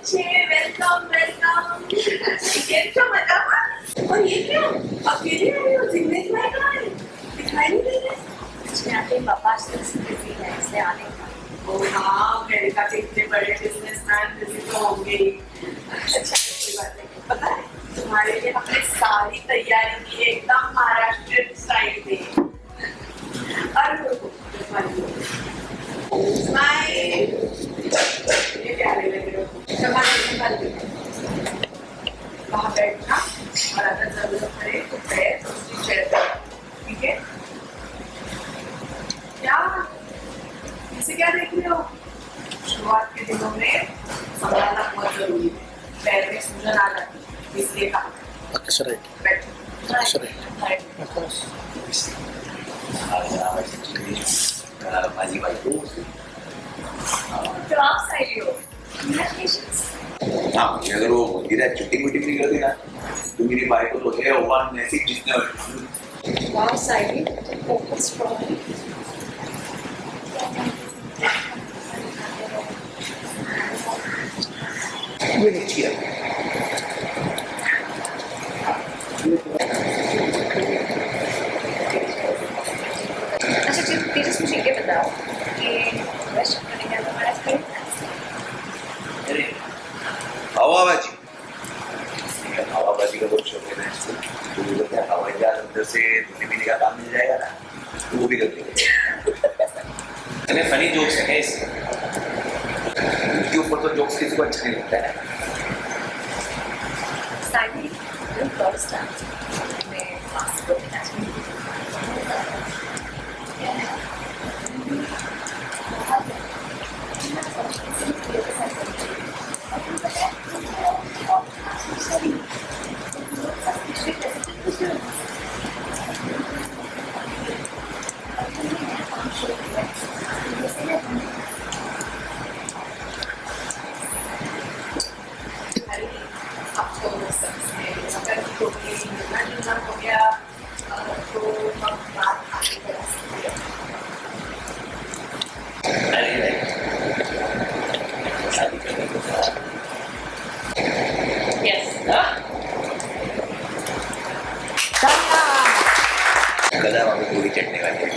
बच्चे welcome welcome. कैसे मजा? और ये क्या अकेले आई हो? जिंदगी में कहाँ है? दिखाई नहीं दे रहे। मैं आपके पापा से बिजी है इसलिए आने का। ओ हाँ, अमेरिका के इतने बड़े बिजनेसमैन बिजी तो होंगे ही। अच्छा कोई बात नहीं। पता है तुम्हारे लिए हमने सारी तैयारी की है, एकदम महाराष्ट्र स्टाइल में। और स्माइल। ये क्या ले रहे हो? संभाल वहाँ बैठना और अगर जरूरत पड़े तो पैर उसकी चेयर पे, ठीक है? क्या इसे क्या देख रहे हो? शुरुआत के दिनों में संभालना बहुत जरूरी है। पैर में सूजन आ जाती है, इसलिए कहा। अच्छा राइट। बैठो। अच्छा राइट। माझी बायको तो आप सही हो। Congratulations. हाँ मुझे अगर वो मंदिरात चुट्टी मुट्टी नहीं करती ना तो मेरी बायको तो है वन ऐसी जितने Wow, Saidi, focus strong. ये नीचे है अच्छा तेजस मुझे ये बताओ कि वेस्ट करने का हमारा स्क्रिप्ट अरे हवाबाजी हवाबाजी का बहुत शौक है ना इसको तो मुझे क्या हवाई जहाज अंदर से धोने पीने का काम मिल जाएगा ना तो वो भी कर देंगे अरे फनी जोक्स है इसके उसके ऊपर तो जोक्स किसी को अच्छा नहीं लगता है Saidi, you first time मैं मास्क को हो गया तो हम बात आगे बढ़ा सकते हैं। शादी करने के बाद Yes. गधा बाबू पूरी चटने वाली है